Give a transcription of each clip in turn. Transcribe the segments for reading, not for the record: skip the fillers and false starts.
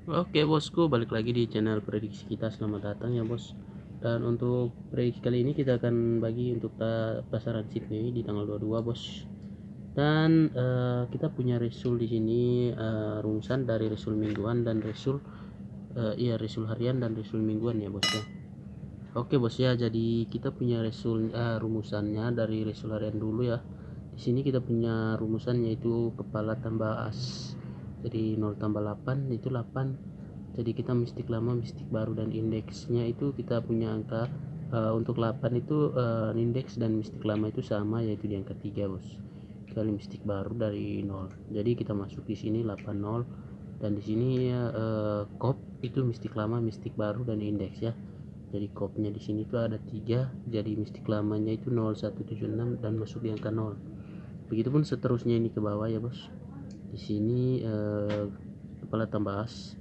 Oke bosku, balik lagi di channel prediksi kita. Selamat datang ya bos. Dan untuk prediksi kali ini kita akan bagi untuk pasaran Sydney di tanggal 22 bos. Dan kita punya resul di sini, rumusan dari resul mingguan dan resul resul harian dan resul mingguan ya bos ya. Oke bos ya, jadi kita punya resul rumusannya dari resul harian dulu ya. Di sini kita punya rumusan yaitu kepala tambah as. Jadi 0 tambah 8 itu 8. Jadi kita mistik lama, mistik baru, dan indeksnya itu kita punya angka untuk 8 itu indeks dan mistik lama itu sama, yaitu di angka 3 bos. Kali mistik baru dari 0. Jadi kita masuk di sini 80, dan di sini kop itu mistik lama, mistik baru, dan indeks ya. Jadi kopnya di sini tuh ada 3, jadi mistik lamanya itu 0176 dan masuk di angka 0. Begitupun seterusnya ini ke bawah ya bos. Di sini kepala tambah as,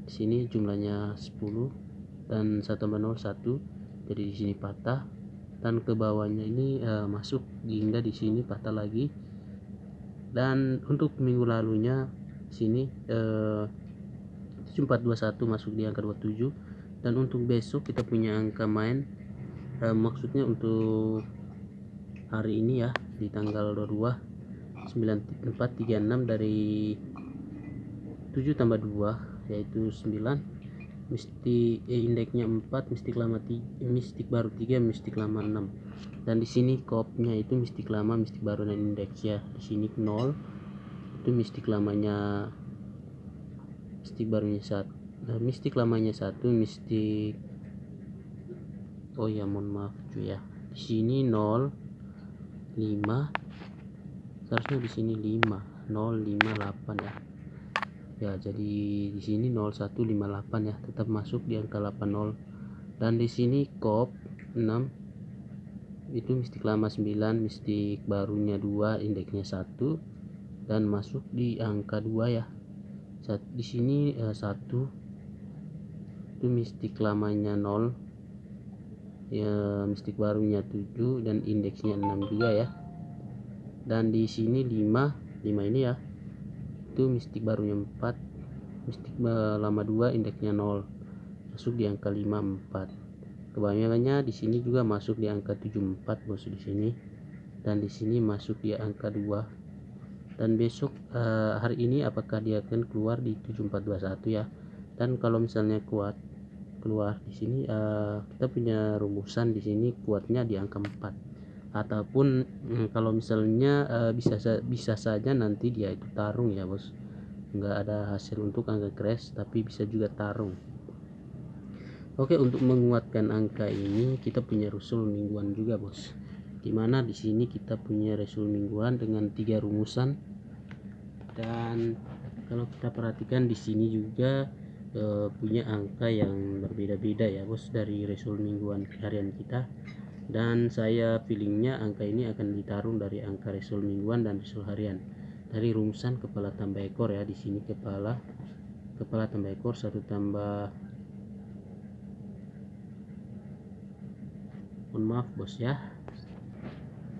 di sini jumlahnya 10 dan 1 tambah 0 1, jadi di sini patah, dan ke bawahnya ini masuk hingga di sini patah lagi. Dan untuk minggu lalunya sini 7421 masuk di angka 27. Dan untuk besok kita punya angka main, maksudnya untuk hari ini ya, di tanggal 22 9436 dari 7 tambah 2 yaitu 9, mistik indeksnya 4, mistik lama 3, mistik baru 3, mistik lama 6. Dan di sini kopnya itu mistik lama, mistik baru, dan indeks ya. Di sini 0 itu mistik lamanya, mistik barunya 1, mistik lamanya 1, mistik mohon maaf cuy ya. Di sini 0 5, seharusnya di sini 5 0 5 8 ya. Ya, jadi di sini 0158 ya, tetap masuk di angka 80. Dan di sini kop 6 itu mistik lama 9, mistik barunya 2, indeksnya 1, dan masuk di angka 2 ya. Di sini 1 itu mistik lamanya 0 ya, mistik barunya 7, dan indeksnya 6 juga ya. Dan di sini 5 ini ya, itu mistik barunya 4, mistik lama 2, indeksnya 0, masuk di angka 54. Kebanyakannya di sini juga masuk di angka 74 bos di sini, dan di sini masuk di angka 2. Dan besok hari ini apakah dia akan keluar di 7421 ya. Dan kalau misalnya keluar di sini, kita punya rumusan di sini kuatnya di angka 4, ataupun kalau misalnya bisa saja nanti dia itu tarung ya bos, nggak ada hasil untuk angka crash, tapi bisa juga tarung. Oke, untuk menguatkan angka ini kita punya resul mingguan juga bos, dimana di sini kita punya resul mingguan dengan 3 rumusan. Dan kalau kita perhatikan di sini juga punya angka yang berbeda-beda ya bos dari resul mingguan harian kita. Dan saya feelingnya angka ini akan ditarung dari angka resul mingguan dan resul harian dari rumusan kepala tambah ekor ya. Di sini kepala tambah ekor 1 tambah, mohon maaf bos ya.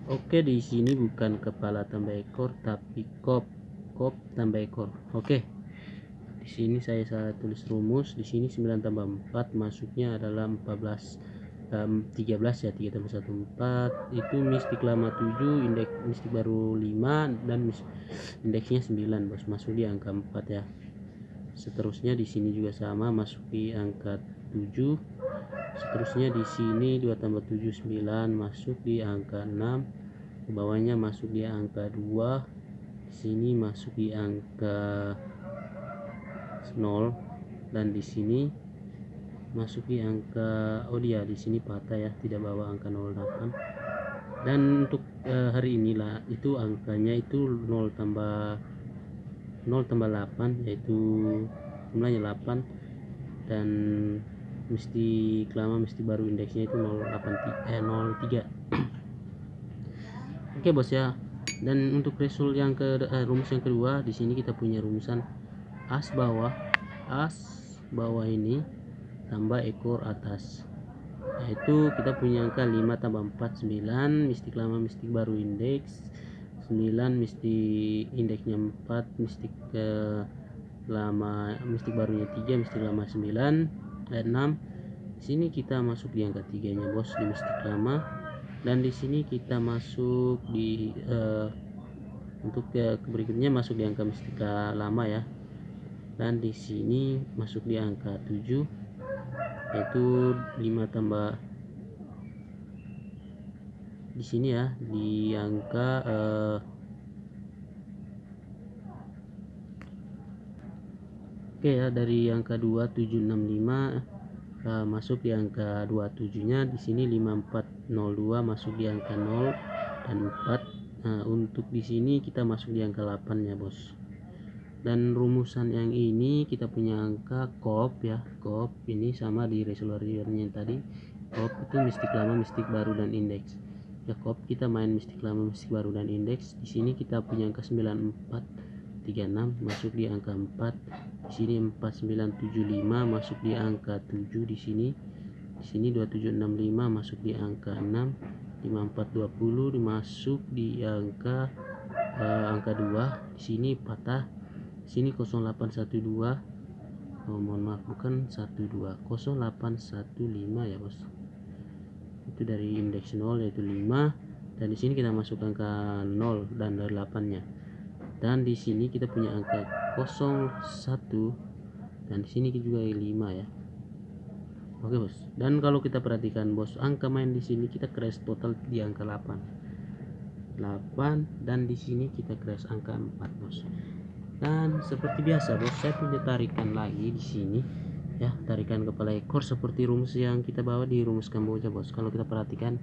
Oke, di sini bukan kepala tambah ekor tapi kop tambah ekor. Oke, di sini saya tulis rumus. Di sini 9 tambah 4 masuknya adalah 13 ya. 3 tambah 1 4, itu mistik lama 7, indeks mistik baru 5, dan indeksnya 9 bos, masuk di angka 4 ya. Seterusnya di sini juga sama, masuk di angka 7. Seterusnya di sini 2 tambah 7 9, masuk di angka 6. Ke bawahnya masuk di angka 2. Di sini masuk di angka 0, dan di sini masuk di angka di sini patah ya, tidak bawa angka 08. Dan untuk hari inilah itu angkanya itu 0 tambah 8, yaitu jumlahnya 8, dan mistik lama mistik baru indeksnya itu 03. Oke bos ya. Dan untuk resul yang rumus yang kedua, di sini kita punya rumusan as bawah ini tambah ekor atas, yaitu kita punya angka 5 tambah 4 9, mistik lama mistik baru indeks 9, mistik indeksnya 4, mistik lama, mistik barunya 3, mistik lama 9 dan 6. Di sini kita masuk di angka 3 nya bos di mistik lama, dan di sini kita masuk di untuk berikutnya masuk di angka mistik lama ya, dan di sini masuk di angka 7, yaitu 5 tambah di sini ya di angka oke ya, dari angka 2765 masuk di angka 27 nya. Di sini 5402 masuk di angka 0 dan 4. Nah, untuk di sini kita masuk di angka 8 ya bos. Dan rumusan yang ini kita punya angka kop ya, kop ini sama di resolusinya tadi. Kop itu mistik lama, mistik baru, dan indeks ya. Kop kita main mistik lama, mistik baru, dan indeks. Di sini kita punya angka 9436 masuk di angka 4. Di sini 4975 masuk di angka 7. Di sini 2765 masuk di angka 6. 5420 masuk di angka 2. Di sini patah. Di sini 0812, mohon maaf bukan 12, 0815 ya bos. Itu dari indeks 0 yaitu 5, dan di sini kita masuk angka 0 dan 8 nya. Dan di sini kita punya angka 01, dan di sini juga 5 ya. Oke bos. Dan kalau kita perhatikan bos, angka main di sini kita crash total di angka 8, dan di sini kita crash angka 4 bos. Dan seperti biasa bos, saya punya tarikan lagi di sini ya, tarikan kepala ekor seperti rumus yang kita bawa di rumus Kamboja bos. Kalau kita perhatikan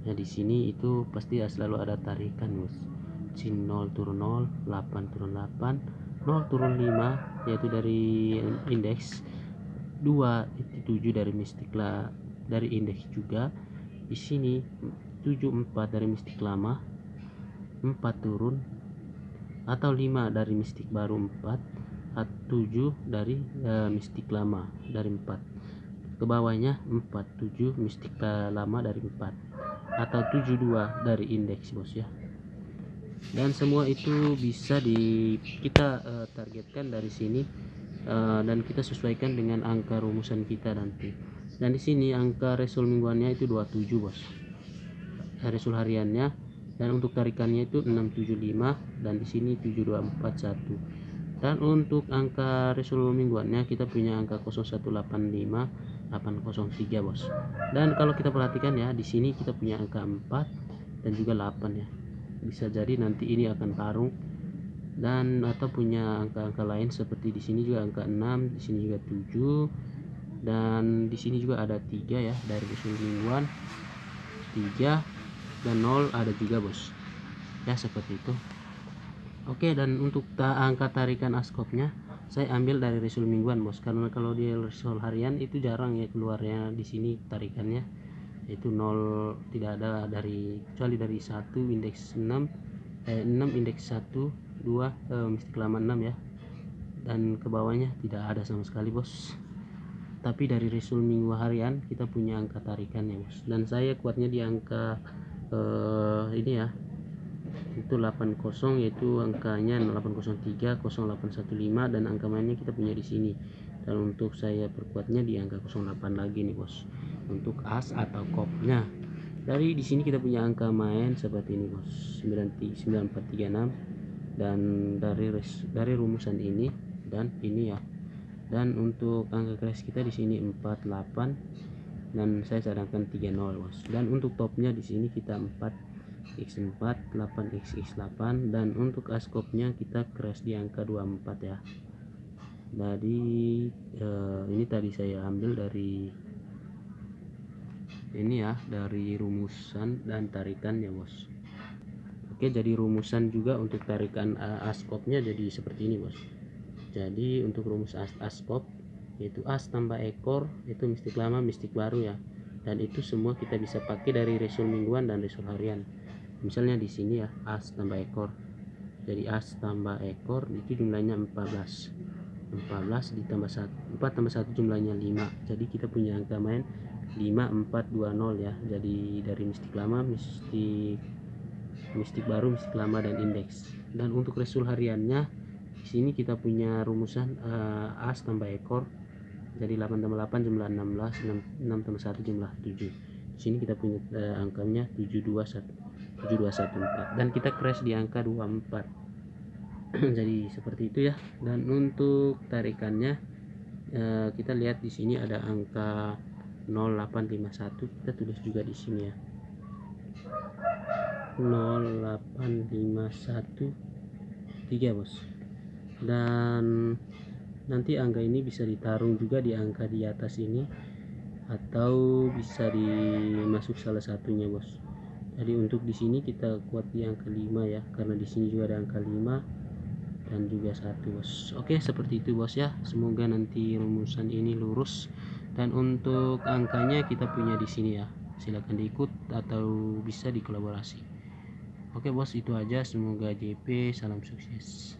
ya, di sini itu pasti selalu ada tarikan bos. Sini 0 turun 0, 8 turun 8, 0 turun 5 yaitu dari indeks, 2 itu 7 dari mistik lah, dari indeks juga. Di sini 74 dari mistik lama, 4 turun, atau 5 dari mistik baru 4, atau 7 dari mistik lama dari 4 ke bawahnya, 47 mistik lama dari 4, atau 72 dari indeks bos ya. Dan semua itu bisa kita targetkan dari sini, dan kita sesuaikan dengan angka rumusan kita nanti. Dan di sini angka resul mingguannya itu 27 bos, resul hariannya. Dan untuk tarikannya itu 675, dan di sini 7241. Dan untuk angka resul mingguannya kita punya angka 0185 803 bos. Dan kalau kita perhatikan ya, di sini kita punya angka 4 dan juga 8 ya. Bisa jadi nanti ini akan tarung, dan atau punya angka-angka lain seperti di sini juga angka 6, di sini juga 7, dan di sini juga ada 3 ya dari resul mingguan, 3 dan 0 ada juga bos ya, seperti itu. Oke, dan untuk angka tarikan askopnya saya ambil dari resul mingguan bos, karena kalau di resul harian itu jarang ya keluarnya di sini tarikannya, itu 0 tidak ada, kecuali dari 1 indeks 6 indeks 1 2 mistik lama 6 ya, dan ke bawahnya tidak ada sama sekali bos. Tapi dari resul minggu harian kita punya angka tarikannya bos, dan saya kuatnya di angka ini ya, itu 80, yaitu angkanya 803 0815, dan angka mainnya kita punya di sini. Dan untuk saya perkuatnya di angka 08 lagi nih bos untuk as atau kopnya. Dari di sini kita punya angka main seperti ini bos, 9436, dan dari rumusan ini dan ini ya. Dan untuk angka crash kita di sini 48, dan saya cadangkan 30 bos. Dan untuk topnya di sini kita 4x4 8x8, dan untuk askopnya kita crash di angka 24 ya. Jadi ini tadi saya ambil dari ini ya, dari rumusan dan tarikan ya bos. Oke, jadi rumusan juga untuk tarikan askopnya jadi seperti ini bos. Jadi untuk rumus askop yaitu as tambah ekor itu mistik lama mistik baru ya, dan itu semua kita bisa pakai dari resul mingguan dan resul harian. Misalnya di sini ya, as tambah ekor, jadi as tambah ekor itu jumlahnya 14 ditambah 4 tambah 1 jumlahnya 5, jadi kita punya angka main 5420 ya. Jadi dari mistik lama, mistik baru, mistik lama, dan indeks. Dan untuk resul hariannya Di sini kita punya rumusan as tambah ekor, jadi 8 tambah 8 jumlah 16, 6 tambah 1 jumlah 7. Di sini kita punya angkanya 7214 dan kita crash di angka 24. Jadi seperti itu ya. Dan untuk tarikannya kita lihat di sini ada angka 0851, kita tulis juga di sini ya, 08513 bos. Dan nanti angka ini bisa ditarung juga di angka di atas ini atau bisa dimasuk salah satunya bos. Jadi untuk di sini kita kuat di angka 5 ya, karena di sini juga ada angka 5 dan juga 1 bos. Oke, seperti itu bos ya. Semoga nanti rumusan ini lurus. Dan untuk angkanya kita punya di sini ya. Silahkan diikut atau bisa dikolaborasi. Oke bos, itu aja. Semoga JP salam sukses.